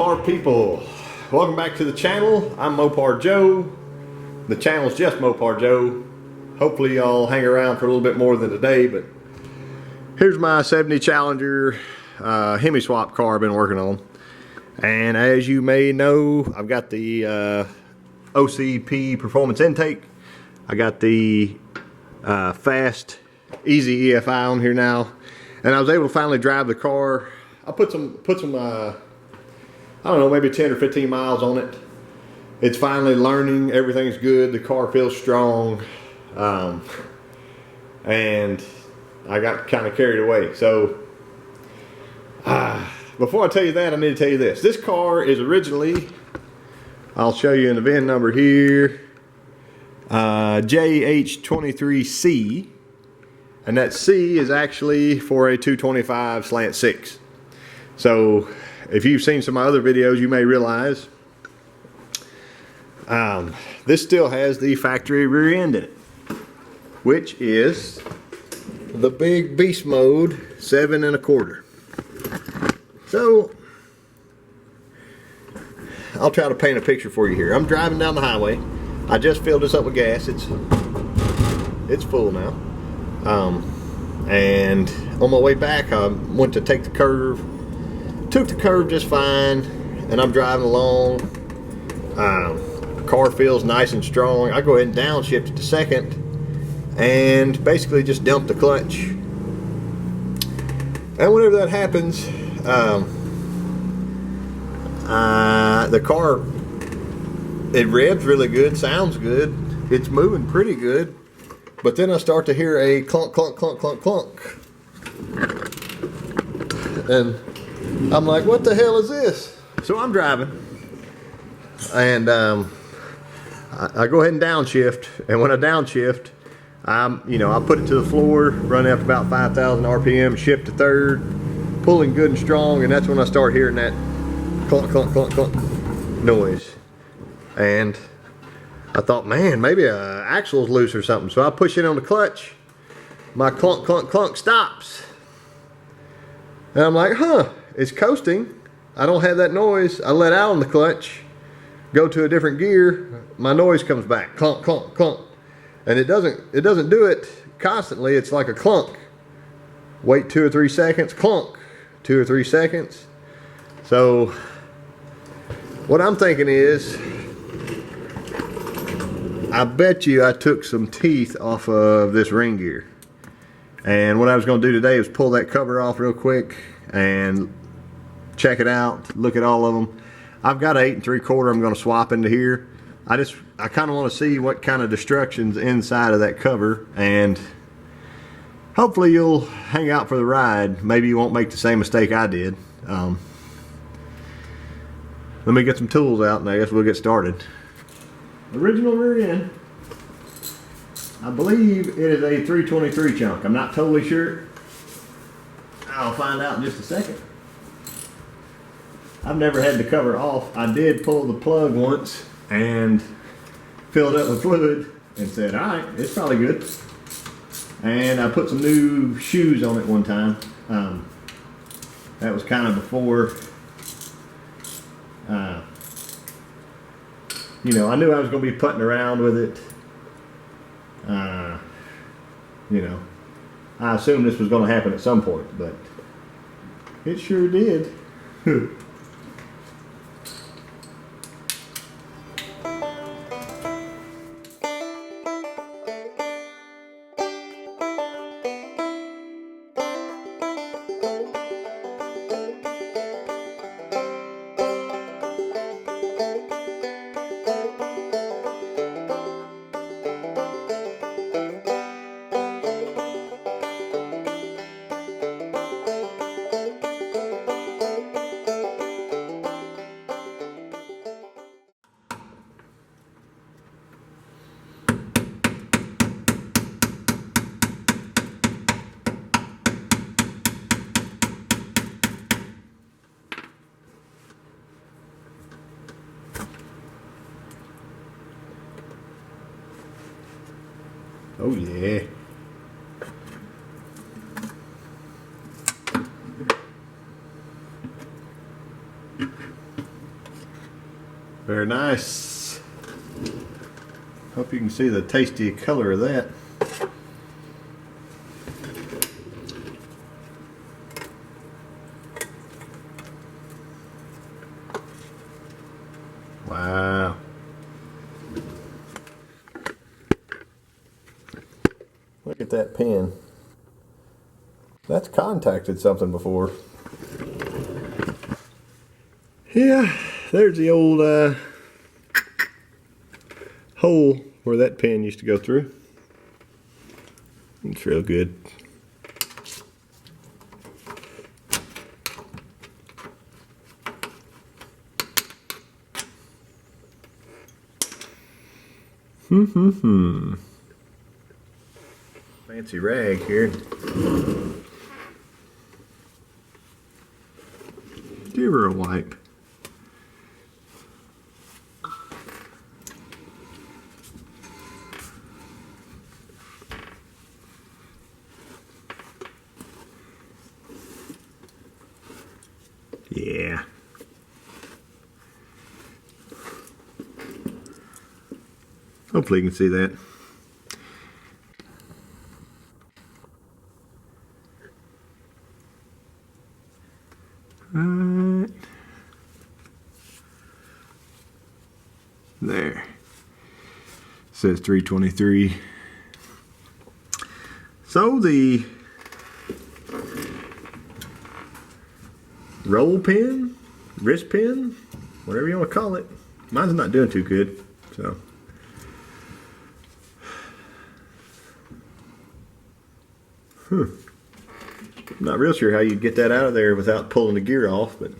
Smart people, welcome back to the channel. I'm Mopar Joe. The channel is Just Mopar Joe. Hopefully y'all hang around for a little bit more than today, but here's my 70 Challenger Hemi swap car I've been working on. And as you may know, I've got the OCP performance intake. I got the fast easy EFI on here now, and I was able to finally drive the car. I put some I don't know, maybe 10 or 15 miles on it. It's finally learning. Everything's good. The car feels strong. And I got kind of carried away. So before I tell you that, I need to tell you this. This car is originally, I'll show you in the VIN number here, JH23C. And that C is actually for a 225/6. So if you've seen some of my other videos, you may realize this still has the factory rear end in it, which is the big beast mode 7 1/4. So I'll try to paint a picture for you here. I'm driving down the highway. I just filled this up with gas. It's full now. And on my way back, I went to take the curve. Took the curve just fine, and I'm driving along. Car feels nice and strong. I go ahead and downshift it to second, and basically just dump the clutch. And whenever that happens, the car, it revs really good, sounds good, it's moving pretty good. But then I start to hear a clunk, clunk, clunk, clunk, clunk. And I'm like, what the hell is this? So I'm driving, and I go ahead and downshift. And when I downshift, I put it to the floor, run up about 5,000 RPM, shift to third, pulling good and strong, and that's when I start hearing that clunk, clunk, clunk, clunk noise. And I thought, man, maybe a axle's loose or something. So I push in on the clutch. My clunk, clunk, clunk stops. And I'm like, huh, it's coasting. I don't have that noise. I let out on the clutch, go to a different gear, my noise comes back, clunk, clunk, clunk. And it doesn't do it constantly. It's like a clunk. Wait 2 or 3 seconds, clunk, 2 or 3 seconds. So what I'm thinking is, I bet you I took some teeth off of this ring gear. And what I was going to do today is pull that cover off real quick and check it out, look at all of them. I've got an 8 3/4 I'm going to swap into here. I kind of want to see what kind of destruction's inside of that cover, and hopefully you'll hang out for the ride. Maybe you won't make the same mistake I did. Let me get some tools out and I guess we'll get started. Original rear end. I believe it is a 323 chunk. I'm not totally sure. I'll find out in just a second. I've never had the cover off. I did pull the plug once and filled it up with fluid and said, all right, it's probably good. And I put some new shoes on it one time. That was kind of before, I knew I was going to be putting around with it. I assumed this was going to happen at some point, but it sure did. Oh yeah. Very nice. Hope you can see the tasty color of that. Wow. Look at that pen. That's contacted something before. Yeah, there's the old hole where that pen used to go through. It's real good. Fancy rag here. Give her a wipe. Yeah. Hopefully you can see that. Right there. Says 323. So the roll pen, wrist pen, whatever you want to call it, mine's not doing too good. So not real sure how you'd get that out of there without pulling the gear off, but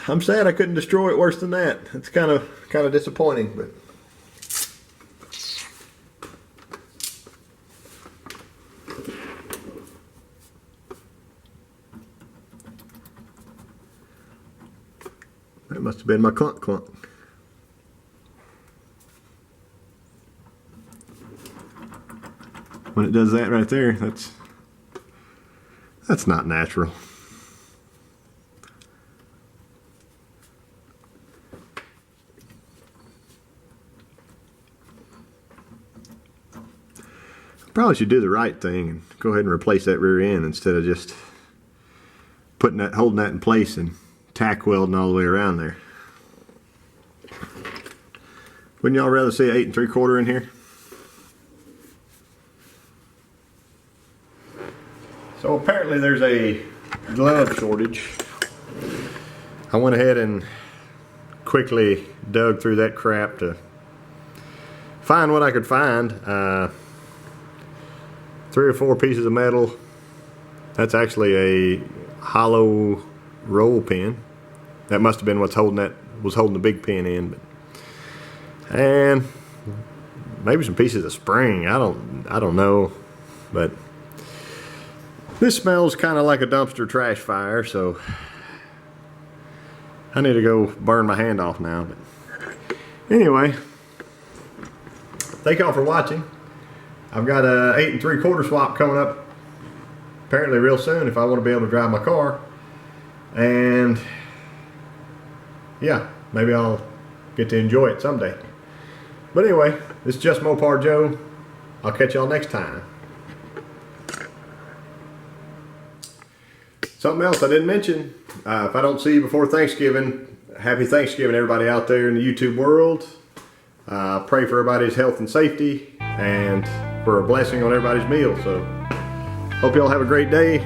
I'm sad I couldn't destroy it worse than that. It's kind of disappointing, but that must have been my clunk clunk. When it does that right there, that's not natural. Probably should do the right thing and go ahead and replace that rear end instead of just holding that in place and tack welding all the way around there. Wouldn't y'all rather see 8 3/4 in here? So apparently there's a glove shortage. I went ahead and quickly dug through that crap to find what I could find. 3 or 4 pieces of metal. That's actually a hollow roll pin. That must have been what's holding the big pin in. And maybe some pieces of spring. I don't know, but this smells kind of like a dumpster trash fire, so I need to go burn my hand off now. But anyway, thank y'all for watching. I've got a 8 3/4 swap coming up apparently real soon if I want to be able to drive my car. And yeah, maybe I'll get to enjoy it someday. But anyway, this is JustMoparJoe. I'll catch y'all next time. Something else I didn't mention, if I don't see you before Thanksgiving, happy Thanksgiving everybody out there in the YouTube world. Pray for everybody's health and safety and for a blessing on everybody's meal. So hope y'all have a great day.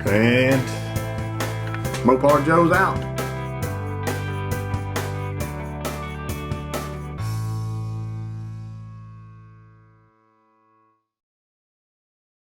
And MoparJoe's out.